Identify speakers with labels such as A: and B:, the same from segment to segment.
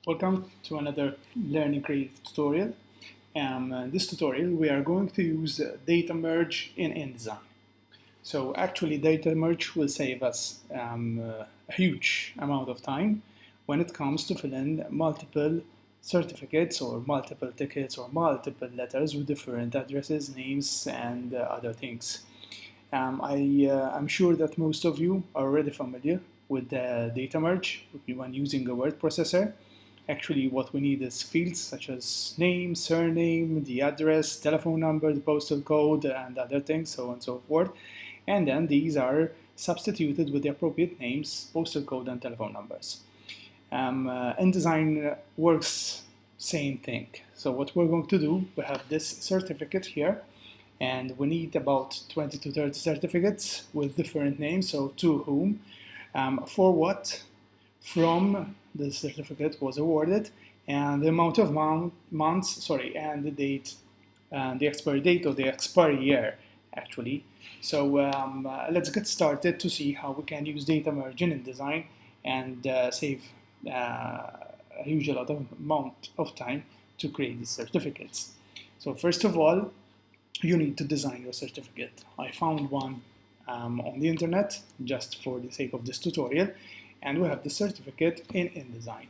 A: Welcome to another Learning Creative tutorial. In this tutorial, we are going to use data merge in InDesign. So actually, data merge will save us a huge amount of time when it comes to fill in multiple certificates or multiple tickets or multiple letters with different addresses, names, and other things. I'm sure that most of you are already familiar with the data merge when using a word processor. Actually, what we need is fields such as name, surname, the address, telephone number, the postal code, and other things, so on and so forth. And then these are substituted with the appropriate names, postal code, and telephone numbers. InDesign works same thing. So what we're going to do, we have this certificate here, and we need about 20 to 30 certificates with different names. So to whom, for what, from the certificate was awarded, and the amount of months, and the date, the expiry date or the expiry year, actually. So let's get started to see how we can use data merge in InDesign and save a huge amount of time to create these certificates. So first of all, you need to design your certificate. I found one on the internet just for the sake of this tutorial, and we have the certificate in InDesign.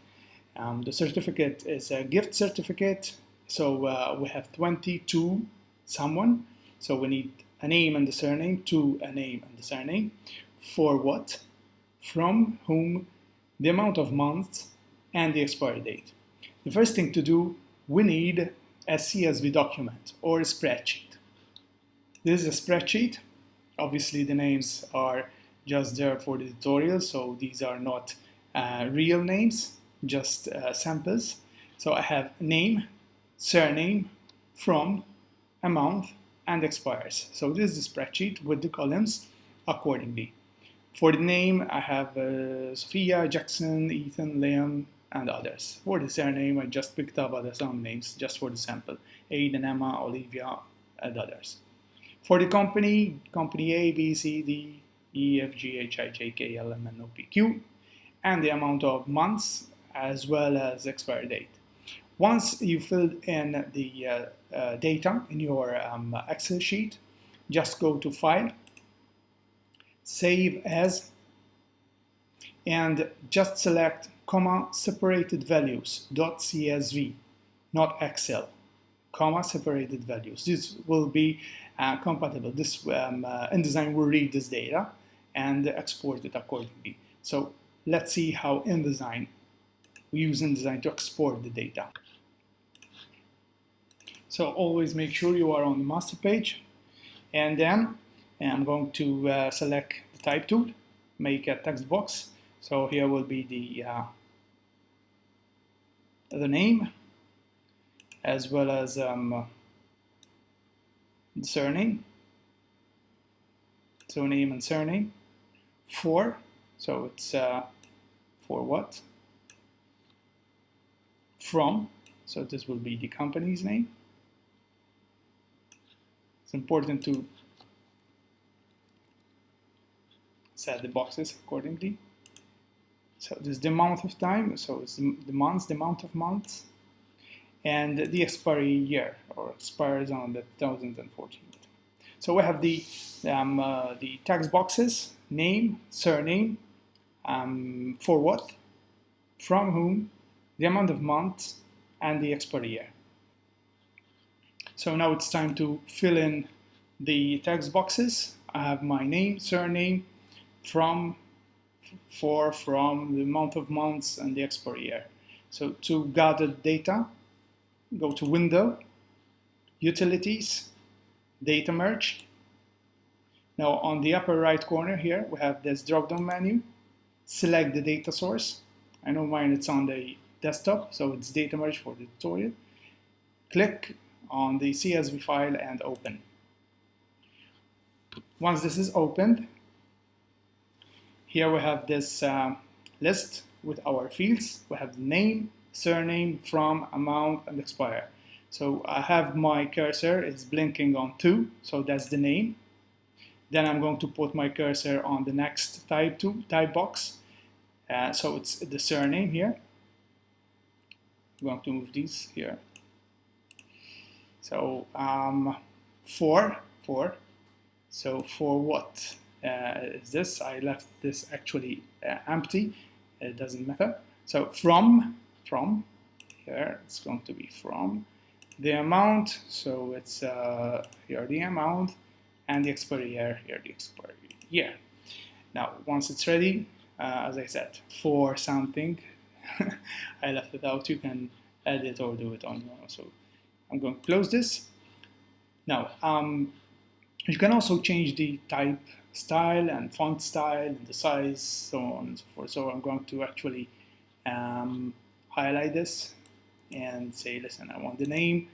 A: The certificate is a gift certificate, so we have 22 someone, so we need a name and the surname, to a name and the surname, for what, from whom, the amount of months, and the expiry date. The first thing to do, we need a CSV document or a spreadsheet. This is a spreadsheet. Obviously the names are just there for the tutorial, so these are not real names, just samples. So I have name, surname, from, amount, and expires. So this is the spreadsheet with the columns accordingly. For the name, I have Sophia, Jackson, Ethan, Liam, and others. For the surname, I just picked up some names just for the sample. Aiden, Emma, Olivia, and others. For the company A, B, C, D, E, F, G, H, I, J, K, L, M, N, O, P, Q, and the amount of months as well as expiry date. Once you filled in the data in your Excel sheet, just go to File, Save As, and just select comma separated values .csv, not Excel, comma separated values. This will be compatible. This InDesign will read this data and export it accordingly. So let's see how we use InDesign to export the data. So always make sure you are on the master page, and then I'm going to select the type tool, make a text box. So here will be the name as well as the surname. So name and surname. For, so it's for what? From, so this will be the company's name. It's important to set the boxes accordingly. So this is the amount of time, so it's the months, the amount of months, and the expiry year, or expires on the 2014. So we have the text boxes, name, surname, for what, from whom, the amount of months, and the expiry year. So now it's time to fill in the text boxes. I have my name, surname, from, the amount of months, and the expiry year. So to gather data, go to Window, Utilities, Data Merge. Now on the upper right corner here, we have this drop-down menu. Select the data source. I know mine it's on the desktop, so it's Data Merge for the tutorial. Click on the CSV file and open. Once this is opened, here we have this list with our fields. We have the name, surname, from, amount, and expire. So I have my cursor is blinking on 2, so that's the name. Then I'm going to put my cursor on the next type box. So it's the surname here. I'm going to move these here. So four. So for what is this? I left this actually empty. It doesn't matter. So from here, it's going to be from the amount. So it's here the amount, and the expiry year, here the expiry year. Now, once it's ready, as I said, for something, I left it out. You can edit or do it on your own. So I'm going to close this. Now, you can also change the type, style, and font style, and the size, so on and so forth. So I'm going to actually highlight this and say, listen, I want the name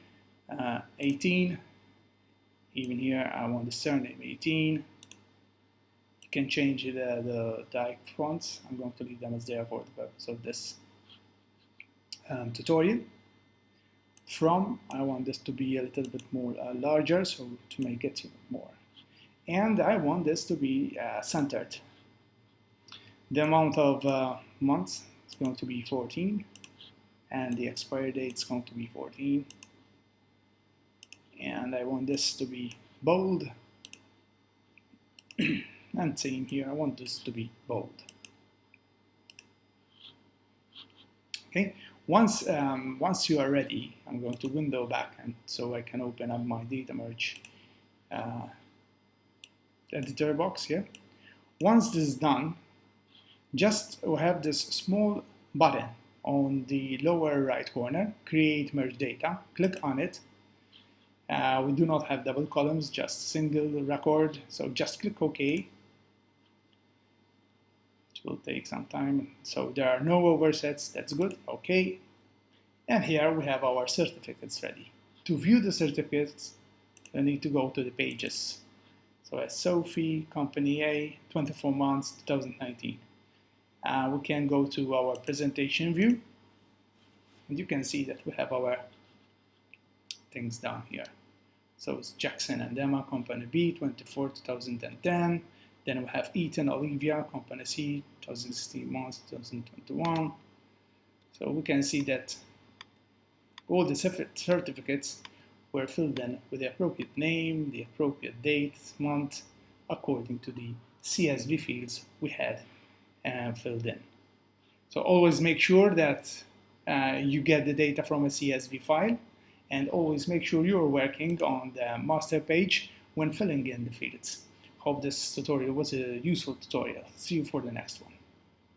A: 18. Even here, I want the surname 18. You can change the type fonts. I'm going to leave them as they are for the purpose of this tutorial. From, I want this to be a little bit more larger, so to make it more. And I want this to be centered. The amount of months is going to be 14, and the expiry date is going to be 14. And I want this to be bold. And same here, I want this to be bold. Okay. Once you are ready, I'm going to window back, and so I can open up my data merge editor box here. Once this is done, just have this small button on the lower right corner, create merge data. Click on it. We do not have double columns, just single record, so just click OK. Will take some time. So there are no oversets, that's good, okay. And here we have our certificates ready. To view the certificates, we need to go to the pages. So as Sophie, Company A, 24 months, 2019. We can go to our presentation view, and you can see that we have our things down here. So it's Jackson and Emma, Company B, 24, 2010. Then we have Ethan, Olivia, Company C, 2016 months, 2021. So we can see that all the certificates were filled in with the appropriate name, the appropriate date, month, according to the CSV fields we had filled in. So always make sure that you get the data from a CSV file, and always make sure you're working on the master page when filling in the fields. Hope this tutorial was a useful tutorial. See you for the next one.